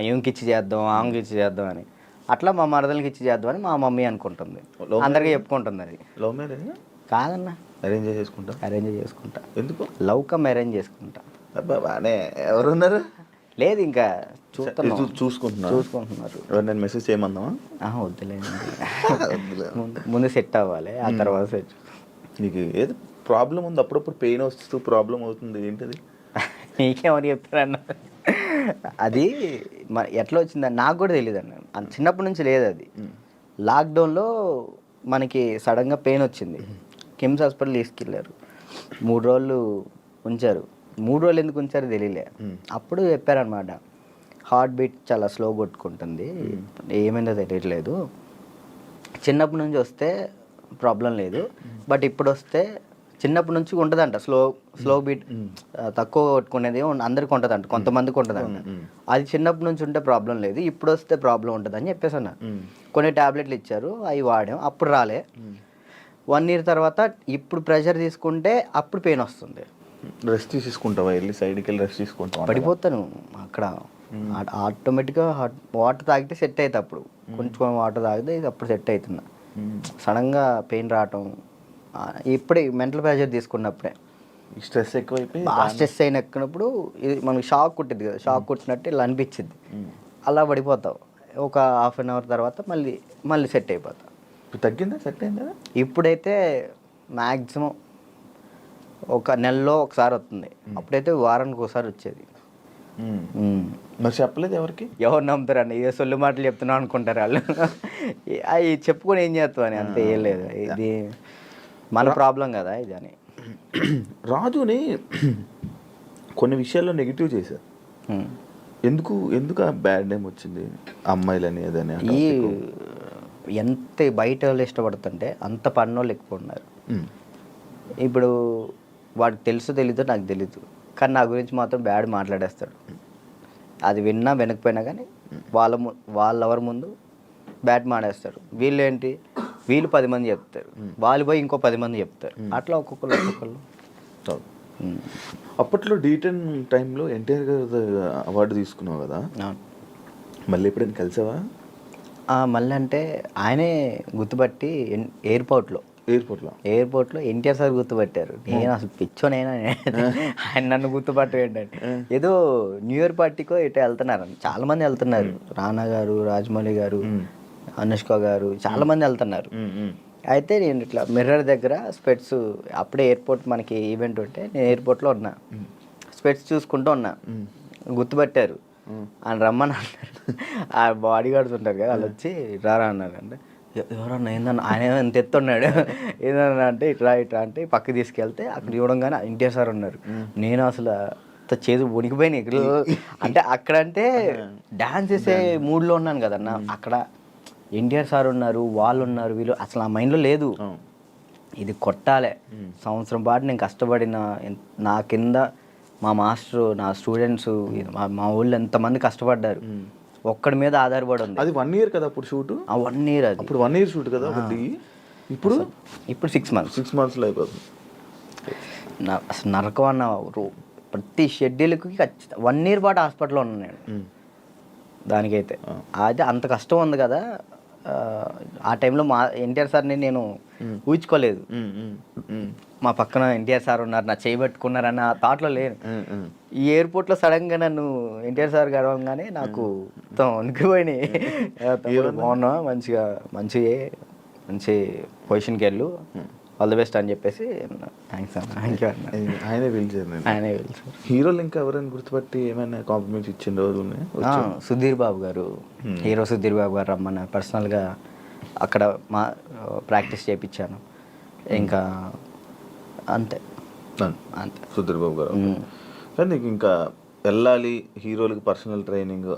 ఏమికి ఇచ్చి చేద్దాం ఆమెకి ఇచ్చి చేద్దాం అని. అట్లా మా మరదలకి ఇచ్చి చేద్దామని మా మమ్మీ అనుకుంటుంది, అందరికీ చెప్పుకుంటుంది. అది లవ్ మ్యారేజ్ కాదన్న, అరేంజ్ చేసుకుంటా. ఎందుకు? లవ్ కమ్ అరేంజ్ చేసుకుంటా. బానే ఎవరున్నారు? లేదు ఇంకా చూసుకుంటున్నారు. నేను మెసేజ్ చేయమందామా? వద్దులేదు, ముందు సెట్ అవ్వాలి, ఆ తర్వాత సెట్. నీకు ఏది ప్రాబ్లం ఉంది? అప్పుడప్పుడు పెయిన్ వస్తూ ప్రాబ్లం అవుతుంది, ఏంటది? నీకేమని చెప్తారన్న? అది ఎట్లా వచ్చిందని నాకు కూడా తెలియదు అన్న, చిన్నప్పటి నుంచి లేదు అది. లాక్డౌన్లో మనకి సడన్గా పెయిన్ వచ్చింది, కిమ్స్ హాస్పిటల్ తీసుకెళ్ళారు. 3 రోజులు ఉంచారు. 3 రోజులు ఎందుకు ఉంచారో తెలియలే. అప్పుడు చెప్పారనమాట, హార్ట్ బీట్ చాలా స్లో కొట్టుకుంటుంది, ఏమైందో తెలియట్లేదు, చిన్నప్పటి నుంచి వస్తే ప్రాబ్లం లేదు, బట్ ఇప్పుడు వస్తే చిన్నప్పటి నుంచి ఉంటుందంట స్లో బీట్ తక్కువ కొట్టుకునేది అందరికి ఉంటుందంట, కొంతమందికి ఉంటుందంట. అది చిన్నప్పటి నుంచి ఉంటే ప్రాబ్లం లేదు, ఇప్పుడు వస్తే ప్రాబ్లం ఉంటుంది అని చెప్పేసి అన్నారు. కొన్ని ట్యాబ్లెట్లు ఇచ్చారు, అవి వాడాం, అప్పుడు రాలే. 1 year తర్వాత ఇప్పుడు ప్రెషర్ తీసుకుంటే అప్పుడు పెయిన్ వస్తుంది. రెస్ట్ తీసుకుంటావా, వెళ్ళి సైడ్కి వెళ్ళి రెస్ట్ తీసుకుంటావా? పడిపోతాను అక్కడ. ఆటోమేటిక్గా వాటర్ తాగితే సెట్ అవుతుంది, అప్పుడు కొంచెం వాటర్ తాగితే అప్పుడు సెట్ అవుతున్నా. సడన్గా పెయిన్ రావటం ఇప్పుడే మెంటల్ ప్రెషర్ తీసుకున్నప్పుడే. స్ట్రెస్ ఎక్కువైపోయి ఆ స్ట్రెస్ అయినప్పుడు ఇది మనకి షాక్ కుట్టింది కదా, షాక్ కుట్టినట్టు ఇలా అనిపించింది, అలా పడిపోతావు. ఒక 1/2 hour తర్వాత మళ్ళీ సెట్ అయిపోతావు. తగ్గిందా, సెట్ అయిందా? ఇప్పుడైతే మ్యాక్సిమం ఒక నెలలో ఒకసారి వస్తుంది, అప్పుడైతే వారానికి ఒకసారి వచ్చేది. మరి చెప్పలేదు ఎవరికి? ఎవరు నమ్ముతారండి, ఏ సొల్లు మాటలు చెప్తున్నావు అనుకుంటారు వాళ్ళు. అవి చెప్పుకొని ఏం చేస్తావు అని, అంతే, ఏం లేదు. ఇది మన ప్రాబ్లం కదా ఇది అని. రాజుని కొన్ని విషయాల్లో నెగిటివ్ చేశారు. ఎందుకు ఆ బ్యాడ్ నేమ్ వచ్చింది అమ్మాయిలని అదని? ఈ ఎంత బయట వాళ్ళు ఇష్టపడుతుంటే అంత పన్నోళ్ళు ఎక్కువ ఉన్నారు. ఇప్పుడు వాడికి తెలీదో నాకు తెలీదు, కానీ నా గురించి మాత్రం బ్యాడ్ మాట్లాడేస్తాడు. అది విన్నా వినకపోయినా కానీ వాళ్ళెవరి ముందు బ్యాడ్ మాడేస్తారు. వీళ్ళు 10 మంది చెప్తారు, వాళ్ళు పోయి ఇంకో 10 మంది చెప్తారు, అట్లా ఒక్కొక్కరు. అప్పట్లో D10 టైంలో ఎన్టీఆర్ గారు అవార్డు తీసుకున్నావు కదా, మళ్ళీ ఎప్పుడైనా కలిసావా? మళ్ళీ అంటే ఆయనే గుర్తుపట్టి ఎయిర్పోర్ట్లో ఎన్టీఆర్ సార్ గుర్తుపట్టారు. నేను అసలు పిచ్చోనైనా ఆయన నన్ను గుర్తుపట్టం ఏంటంటే, ఏదో న్యూ ఇయర్ పార్టీకో ఇటు వెళ్తున్నారు, చాలా మంది వెళ్తున్నారు. రానా గారు, రాజమౌళి గారు, అనుష్క గారు, చాలా మంది వెళ్తున్నారు. అయితే నేను ఇట్లా మిర్రర్ దగ్గర స్పెట్స్, అప్పుడే ఎయిర్పోర్ట్ మనకి ఈవెంట్ ఉంటే నేను ఎయిర్పోర్ట్లో ఉన్నా, స్పెట్స్ చూసుకుంటూ ఉన్నా, గుర్తుపట్టారు. ఆయన రమ్మని అన్నారు. ఆ బాడీ గార్డ్స్ ఉంటారు కదా, వాళ్ళు వచ్చి రారా అన్నారు. అంటే ఎవరన్నా ఏందన్నా, ఆయన ఎంత ఎత్తున్నాడు, ఏదన్నా అంటే ఇట్లా అంటే పక్కకి తీసుకెళ్తే అక్కడ చూడంగానే ఎన్టీఆర్ సార్ ఉన్నారు. నేను అసలు చేదు వణికిపోయినాయి. అంటే అక్కడంటే డాన్స్ చేసే మూడ్లో ఉన్నాను కదన్న, అక్కడ ఎన్టీఆర్ సార్ ఉన్నారు, వాళ్ళు ఉన్నారు, వీళ్ళు అసలు ఆ మైండ్లో లేదు. ఇది కొట్టాలే, సంవత్సరం పాటు నేను కష్టపడిన, నా కింద మా మాస్టరు, నా స్టూడెంట్స్, మా ఊళ్ళో ఎంతమంది కష్టపడ్డారు, ఒక్కడి మీద ఆధారపడి ఉంది. అది 1 year కదా అప్పుడు షూట్? 1 year. అది అప్పుడు 1 year షూట్ కదా ఒకటి. ఇప్పుడు 6 months. 6 monthsలో అయిపోతుంది. అసలు నరకం అన్న, ప్రతి షెడ్యూల్కి ఖచ్చితంగా 1 year పాటు హాస్పిటల్లో ఉన్నాను నేను. దానికైతే అయితే అంత కష్టం ఉంది కదా. ఆ టైంలో మా ఎన్టీఆర్ సార్ని నేను ఊహించుకోలేదు. మా పక్కన ఎన్టీఆర్ సార్ ఉన్నారు, నా చేయబెట్టుకున్నారన్న థాట్లో లేను. ఈ ఎయిర్పోర్ట్లో సడన్గా నన్ను ఎన్టీఆర్ సార్ గడవగానే నాకు మొత్తం వణికిపోయినాయి. బాగున్నా, మంచి పొజిషన్కి వెళ్ళు, ఆల్ ది బెస్ట్ అని చెప్పేసి థ్యాంక్స్ అన్న. థ్యాంక్ యూ అన్న. ఆయనే పిలిచారు. హీరోలు ఇంకా ఎవరైనా గుర్తుపట్టి ఏమైనా కాంప్లిమెంట్స్ ఇచ్చిన రోజు ఉన్నాయి? సుధీర్ బాబు గారు, హీరో సుధీర్ బాబు గారు రమ్మన్నారు పర్సనల్గా, అక్కడ మా ప్రాక్టీస్ చేయించాను. ఇంకా అంతే. సుధీర్ బాబు గారు. కానీ నీకు ఇంకా వెళ్ళాలి హీరోలకి పర్సనల్ ట్రైనింగ్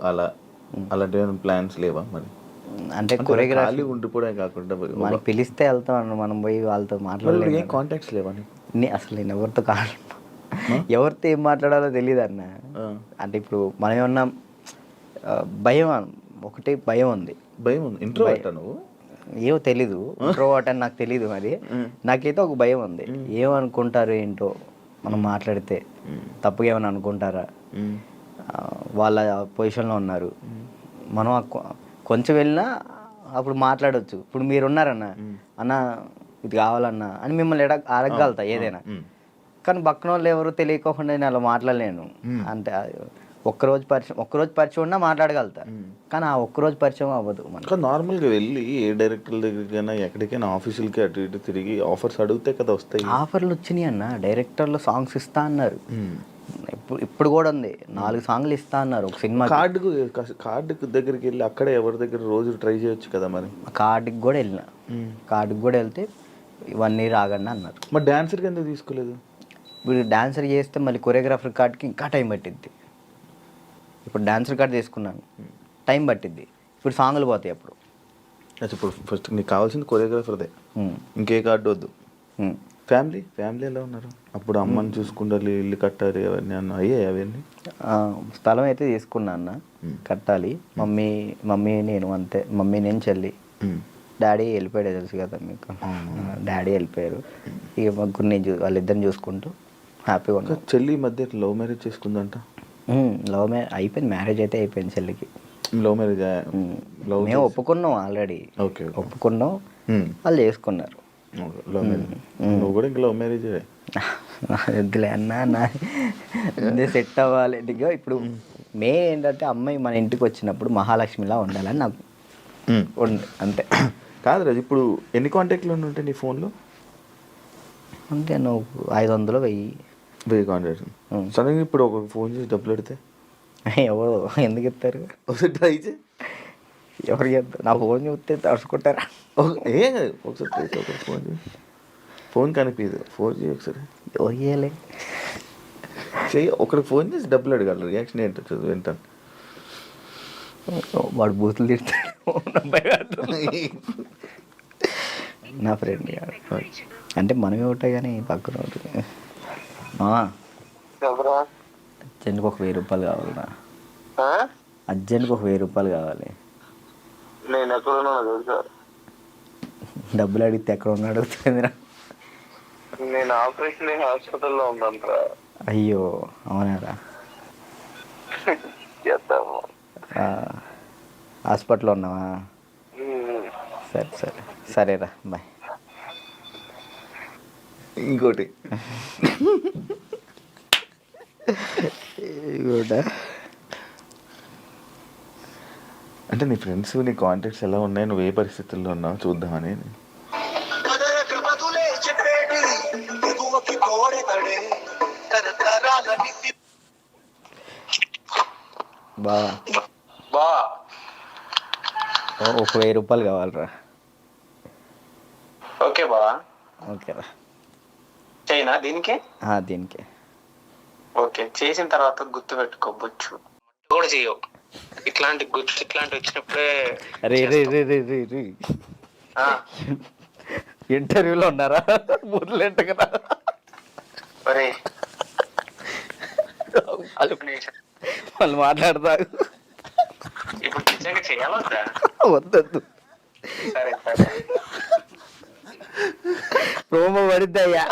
అలాంటి ప్లాన్స్ లేవా మరి? అంటే కొరియోగ్రఫీ ఉండిపోవడం కాకుండా మనకి పిలిస్తే వెళ్తాం, మనం పోయి వాళ్ళతో మాట్లాడలేదు. ఏం కాంటాక్ట్స్ లేవా? అసలు నేను ఎవరితో ఏం మాట్లాడాలో తెలియదు అన్న. అంటే ఇప్పుడు మనం ఏమన్నా భయం, ఒకటి భయం ఉంది. ఇంట్రోవర్ట్ నువ్వు? ఏమో తెలీదు, ఇంట్రోవర్ట్ అని నాకు తెలీదు. మరి నాకైతే ఒక భయం ఉంది, ఏమనుకుంటారు ఏంటో, మనం మాట్లాడితే తప్పుగా ఏమైనా అనుకుంటారా, వాళ్ళ పొజిషన్లో ఉన్నారు, మనం కొంచెం వెళ్ళినా అప్పుడు మాట్లాడవచ్చు. ఇప్పుడు మీరున్నారన్న, అన్న ఇది కావాలన్నా అని మిమ్మల్ని అడగగలుగుతా ఏదైనా, కానీ పక్కన వాళ్ళు ఎవరు తెలియకోకుండా నేను అలా మాట్లాడలేను. అంటే ఒక్కరోజు పరిచయం ఉన్నా మాట్లాడగలుగుతా, కానీ ఆ ఒక్కరోజు పరిచయం అవ్వదు. మనకు నార్మల్గా వెళ్ళి ఏ డైరెక్టర్ దగ్గరికైనా ఎక్కడికైనా ఆఫీసులకి అటు ఇటు తిరిగి ఆఫర్స్ అడిగితే కదా వస్తాయి. ఆఫర్లు వచ్చినాయి అన్న, డైరెక్టర్లు సాంగ్స్ ఇస్తా అన్నారు. ఇప్పుడు కూడా ఉంది, 4 సాంగ్లు ఇస్తా అన్నారు ఒక సినిమా. కార్డుకు దగ్గరికి వెళ్ళి అక్కడే ఎవరి దగ్గర రోజు ట్రై చేయొచ్చు కదా మరి. కార్డుకి కూడా వెళ్ళిన, కార్డుకి కూడా వెళ్తే 1 year ఆగండి అన్నారు. మరి డాన్సర్కి ఎందుకు తీసుకోలేదు? ఇప్పుడు డాన్సర్ చేస్తే మళ్ళీ కొరియోగ్రాఫర్ కార్డ్కి ఇంకా టైం పట్టిద్ది. ఇప్పుడు డాన్సర్ కార్డ్ తీసుకున్నాను, టైం పట్టిద్ది. ఇప్పుడు సాంగ్లు పోతాయి అప్పుడు. ఇప్పుడు ఫస్ట్ నీకు కావాల్సింది కొరియోగ్రాఫర్దే, ఇంకే కార్డు వద్దు. ఫ్యామిలీ ఎలా ఉన్నారు? అప్పుడు అమ్మని చూసుకుంటారు, ఇల్లు కట్టాలి, అవన్నీ అన్న అయ్యాయి అవన్నీ? స్థలం అయితే తీసుకున్నా అన్న, కట్టాలి. మమ్మీ నేను అంతే, మమ్మీ నేను చెల్లి. డాడీ వెళ్ళిపోయాడు, తెలుసు కదా మీకు. డాడీ వెళ్ళిపోయారు, ఇక ముగ్గురిని వాళ్ళిద్దరిని చూసుకుంటూ హ్యాపీగా ఉన్నాం. చెల్లి మధ్య లవ్ మ్యారేజ్ చేసుకుందంట. లవ్ మ్యారేజ్ అయిపోయింది, మ్యారేజ్ అయితే అయిపోయింది చెల్లికి. Love marriage? మేము ఒప్పుకున్నాం ఆల్రెడీ. ఓకే, ఒప్పుకున్నాం, వాళ్ళు చేసుకున్నారు. Love marriage. నువ్వు కూడా ఇంకా లవ్ మ్యారేజ్? వద్దులే అన్న, సెట్ అవ్వాలి. ఇప్పుడు మెయిన్ ఏంటంటే అమ్మాయి మన ఇంటికి వచ్చినప్పుడు మహాలక్ష్మిలా ఉండాలని నాకు అంతే. కాదు రాజు, ఇప్పుడు ఎన్ని కాంటాక్ట్లు ఉంటాయి నీ ఫోన్లో? అంటే నువ్వు 500 1000 కాంటాక్ట్స్. సడన్గా ఇప్పుడు ఒక ఫోన్ చేసి డబ్బులు పెడితే ఎవరు ఎందుకు ఇస్తారు? ఒకసారి ట్రై చేయి. ఎవరు చేస్తారు? నా ఫోన్ చూస్తే తడుచుకుంటారా? ఏం కాదు, ఒకసారి ట్రై చేయి. ఒకసారి ఫోన్ చేయి, ఫోన్ కనిపించదు, ఫోన్ చేయి ఒకసారి. ఎవరు చేయాలి? చెయ్యి, ఒకరికి ఫోన్ చేసి డబ్బులు అడగాలి. రియాక్షన్ ఏంటో వింటాను. వాడు బూతులు తిడతాడు. నా ఫ్రెండ్ అంటే మనమే ఉంటాయి కానీ పక్కన ఉంటుంది. అర్జెంట్కి ఒక 1000 రూపాయలు కావాలన్నా, అర్జెంట్కి ఒక 1000 రూపాయలు కావాలి. నేను ఎక్కడ డబ్బులు అడిగితే ఎక్కడ ఉన్నా అడుగుతుంది. నేను ఆపరేషన్ హాస్పిటల్లో ఉన్నాను. అయ్యో అవునారా? చేద్దాము. హాస్పిటల్లో ఉన్నావా? సరేరా, బాయ్. ఇంకోటి అంటే నీ ఫ్రెండ్స్, నీ కాంటాక్ట్స్ ఎలా ఉన్నాయి, నువ్వు ఏ పరిస్థితుల్లో ఉన్నావు చూద్దామని. బా ఒక 1000 రూపాయలు కావాలరా. ఓకే బా, ఓకేరా. చైనా దీనికి? దీనికే. ఓకే, చేసిన తర్వాత గుర్తు పెట్టుకోవచ్చు కూడా చేయవు. ఇట్లాంటి వచ్చినప్పుడే ఇంటర్వ్యూలో ఉన్నారా? బుర్లేంట కదా. వాళ్ళు మాట్లాడతారు. ఇప్పుడు నిజంగా చేయాలొద్దా? వద్దొద్దు, సరే సరే, ప్రోమో పడిద్దయ్యా.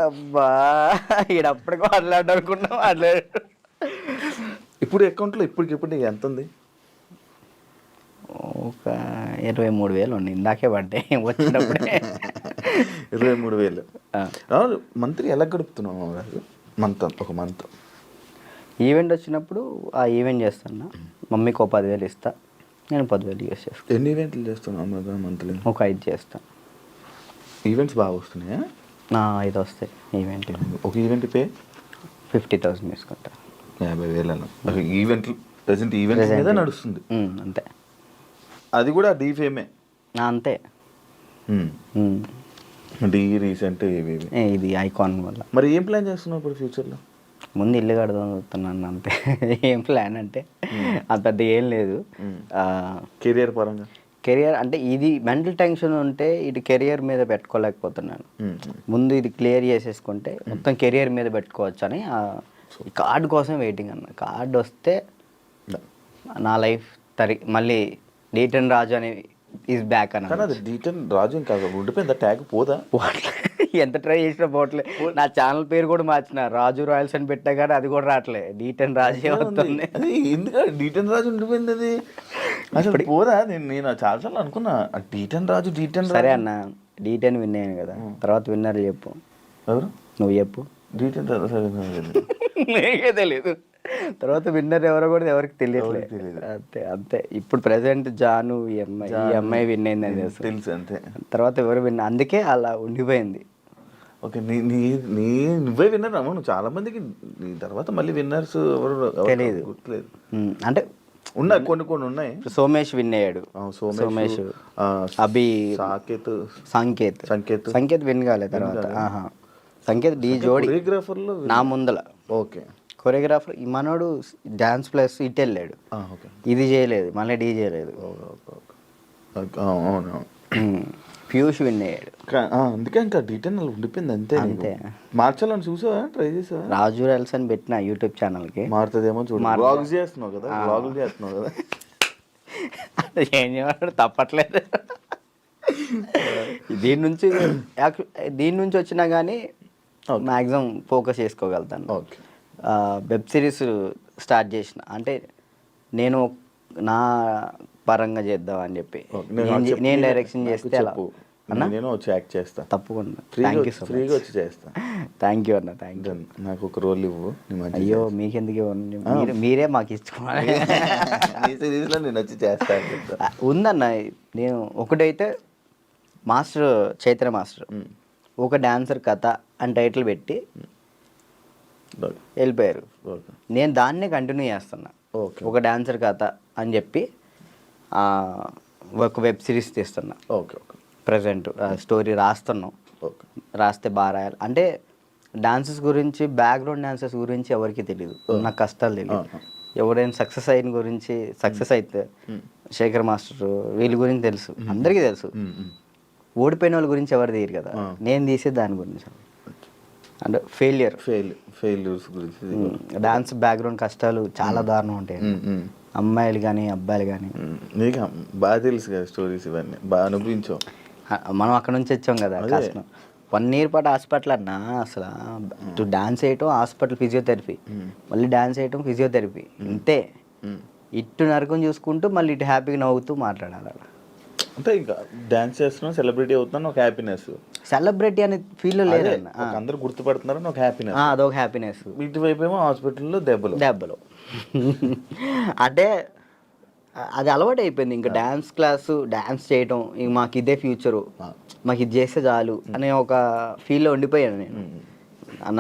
అబ్బా, ఈడప్పటికి మాట్లాడనుకున్నా మాట్లాడు. ఇప్పుడు అకౌంట్లో ఇప్పటికిప్పుడు నీకు ఎంత ఉంది? ఒక 23,000 ఉంది, ఇందాకే పడ్డాయి వచ్చినప్పుడే. 23,000. మంత్లీ ఎలా గడుపుతున్నావు ఒక మంత్? ఈవెంట్ వచ్చినప్పుడు ఆ ఈవెంట్ చేస్తాను, మమ్మీకి ఒక 10,000 ఇస్తా, నేను 10,000 యూస్ చేస్తాను. ఎన్ని ఈవెంట్లు చేస్తున్నావు మంత్లీ? ఒక 5 చేస్తాను. ఈవెంట్స్ బాగా వస్తున్నాయా? 5 వస్తాయి ఈవెంట్. ఒక ఈవెంట్ పే 50,000 తీసుకుంటా. 50,000 ఈవెంట్లు ప్రజెంట్ ఈవెంట్ మీద నడుస్తుంది అంతే. అది కూడా డీ ఫేమే అంతే. డీ రీసెంట్ ఇది ఐకాన్ వల్ల. మరి ఏం ప్లాన్ చేస్తున్నావు ఇప్పుడు ఫ్యూచర్లో? ముందు ఇల్లు కడదాం చూస్తున్నాను అంతే. ఏం ప్లాన్ అంటే అంత పెద్ద ఏం లేదు. కెరియర్ పరంగా? కెరియర్ అంటే ఇది మెంటల్ టెన్షన్ ఉంటే ఇటు కెరియర్ మీద పెట్టుకోలేకపోతున్నాను. ముందు ఇది క్లియర్ చేసేసుకుంటే మొత్తం కెరియర్ మీద పెట్టుకోవచ్చు అని ఈ కార్డు కోసం వెయిటింగ్ అన్న. కార్డు వస్తే నా లైఫ్ మళ్ళీ D10 రాజు అని ఈజ్ బ్యాక్ అన్న. కానీ అది D10 రాజు ఇంకా ఉండిపోయింది, ట్యాగ్ పోదా? ఎంత ట్రై చేసినా పోవట్లే. నా ఛానల్ పేరు కూడా మార్చిన, రాజు రాయల్స్ అని పెట్టా కానీ అది కూడా రావట్లే, D10 రాజే వస్తుంది. ఎందుకంటే D10 రాజు ఉండిపోయింది, అది అసలు పోదా? నేను చాలాసార్లు అనుకున్నా D10 రాజు. సరే అన్న, D10 విన్ అయ్యాను కదా, తర్వాత విన్నర్ చెప్పు. ఎవరు? నువ్వు చెప్పు. D10 నీకే తెలియదు, తర్వాత విన్నర్ ఎవరో కూడా ఎవరికి తెలియట్లేదు. అంతే అంతే. ఇప్పుడు ప్రెసెంట్ జాను ఈ అమ్మాయి విన్ అయిందని తెలుసు అంతే. తర్వాత ఎవరు విన్, అందుకే అలా ఉండిపోయింది. ఓకే, నువ్వే విన్నర్ అమ్మ. నువ్వు చాలా మందికి నీ తర్వాత మళ్ళీ విన్నర్స్ ఎవరు తెలియదు, గుర్తులేదు. అంటే ఉన్నాయి, కొన్ని ఉన్నాయి. సోమేష్ విన్ అయ్యాడు. సోమేష్, అభి, సంకేత్ విన్ కాలేదు. తర్వాత సంకేత్ డీ జోడి నా ముందల. ఓకే, కొరియోగ్రాఫర్ ఈ మనోడు డాన్స్ ప్లస్ ఇటు వెళ్ళాడు, ఓకే ఇది చేయలేదు, మళ్ళీ డీ చేయలేదు. అవును పీయూష్ విన్ అయ్యాడు. అందుకే ఇంకా డీటెయిల్ ఉండిపోయింది అంతే. అంతే. మార్చాలని చూసావా, ట్రై చేసావా? రాజు రెల్స్ అని పెట్టిన యూట్యూబ్ ఛానల్కి. మారుతుందేమో చూడు. వ్లాగ్స్ చేస్తున్నావు కదా, వ్లాగులు చేస్తున్నావు కదా. ఏం చేయడం తప్పట్లేదు. దీని నుంచి వచ్చినా కానీ మ్యాక్సిమం ఫోకస్ చేసుకోగలుగుతాను. ఓకే. వెబ్ సిరీస్ స్టార్ట్ చేసిన, అంటే నేను నా పరంగా చేద్దాం అని చెప్పి నేను డైరెక్షన్ చేస్తే అలా నేను వచ్చి యాక్ట్ చేస్తా తప్పకుండా. Thank you so much. ఫ్రీగా వచ్చి చేస్తా. థ్యాంక్ యూ అన్న, థ్యాంక్ యూ. నాకు ఒక రోల్ ఇవ్వు. అయ్యో మీకెందుకు ఇవ్వండి, మీరే మాకు ఇచ్చుకోవాలి. నీ సిరీస్లో నేను వచ్చి చేస్తా. ఉందన్న, నేను ఒకటైతే మాస్టర్ చైత్ర మాస్టర్ ఒక డాన్సర్ కథ అని టైటిల్ పెట్టి వెళ్ళిపోయారు. నేను దాన్నే కంటిన్యూ చేస్తున్నా. ఒక డాన్సర్ కథ అని చెప్పి ఒక వెబ్ సిరీస్ తీస్తున్నా. Okay okay. ప్రజెంట్ స్టోరీ రాస్తున్నాం. ఓకే. రాస్తే బాగా రాయాలి. అంటే డాన్సెస్ గురించి, బ్యాక్గ్రౌండ్ డాన్సెస్ గురించి ఎవరికి తెలియదు, నాకు కష్టాలు తెలియదు. ఎవరైనా సక్సెస్ అయిన గురించి, సక్సెస్ అయితే శేఖర్ మాస్టర్ వీళ్ళ గురించి తెలుసు, అందరికీ తెలుసు. ఓడిపోయిన వాళ్ళ గురించి ఎవరు తీయరు కదా, నేను తీసే దాని గురించి. అంటే ఫెయిల్యూర్స్ గురించి. డాన్స్ బ్యాక్గ్రౌండ్ కష్టాలు చాలా దారుణం ఉంటాయి, అమ్మాయిలు కానీ అబ్బాయిలు కానీ. నీకు బాగా తెలుసు కదా స్టోరీస్, ఇవన్నీ బాగా అనుభవించావు. మనం అక్కడ నుంచి వచ్చాం కదా, కష్టం. 1 year పాటు హాస్పిటల్ అన్నా, అసలు డాన్స్ వేయటం హాస్పిటల్, ఫిజియోథెరపీ, మళ్ళీ డాన్స్ వేయటం ఫిజియోథెరపీ, ఇంతే. ఇటు నరకం చూసుకుంటూ మళ్ళీ ఇటు హ్యాపీగా నవ్వుతూ మాట్లాడాలి. అంటే ఇంకా డాన్స్ చేస్తున్నావు, సెలబ్రిటీ అవుతున్నాను, ఒక హ్యాపీనెస్. సెలబ్రిటీ అనే ఫీల్ లేదు, అందరూ గుర్తుపడుతున్నారని ఒక హ్యాపీనెస్, అదొక హ్యాపీనెస్. ఇటువైపు ఏమో హాస్పిటల్లో దెబ్బలు. అంటే అది అలవాటు అయిపోయింది. ఇంకా డాన్స్ క్లాసు, డాన్స్ చేయటం, ఇంక మాకు ఇదే ఫ్యూచరు, మాకు ఇది చేస్తే చాలు అనే ఒక ఫీల్లో ఉండిపోయాను నేను.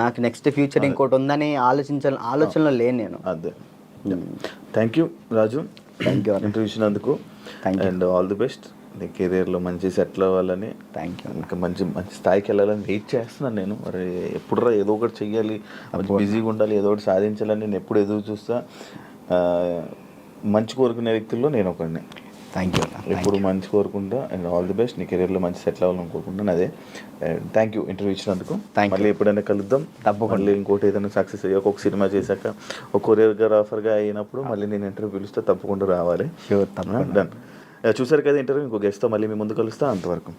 నాకు నెక్స్ట్ ఫ్యూచర్ ఇంకోటి ఉందని ఆలోచనలో లేను నేను. అదే. Thank you Raju, thank you interview ఇచ్చినందుకు. And all the best. నీ కెరీర్లో మంచి సెటిల్ అవ్వాలని, థ్యాంక్ యూ. ఇంకా మంచి స్థాయికి వెళ్ళాలని వెయిట్ చేస్తున్నాను నేను. మరి ఎప్పుడురా ఏదో ఒకటి చెయ్యాలి, బిజీగా ఉండాలి, ఏదో ఒకటి సాధించాలని నేను ఎప్పుడు ఎదురు చూస్తా. మంచి కోరుకునే వ్యక్తుల్లో నేను ఒకడిని. Thank you. ఎప్పుడు మంచి కోరుకుంటా. And all the best. నీ కెరీర్లో మంచి సెటిల్ అవ్వాలని కోరుకుంటాను. అదే. థ్యాంక్ యూ ఇంటర్వ్యూ ఇచ్చినందుకు. మళ్ళీ ఎప్పుడైనా కలుద్దాం తప్పకుండా. మళ్ళీ ఇంకోటి ఏదైనా సక్సెస్ అయ్యాక, ఒక సినిమా చేశాక, ఒక కొరియోగ్రాఫర్గా అయినప్పుడు మళ్ళీ నేను ఇంటర్వ్యూ పిలుస్తే తప్పకుండా రావాలి. షూర్, తప్పకుండా. డన్. చూసారు కదా ఇంటర్వ్యూ. ఇంకో గెస్ట్తో మళ్ళీ మీ ముందు కలుస్తా. అంతవరకు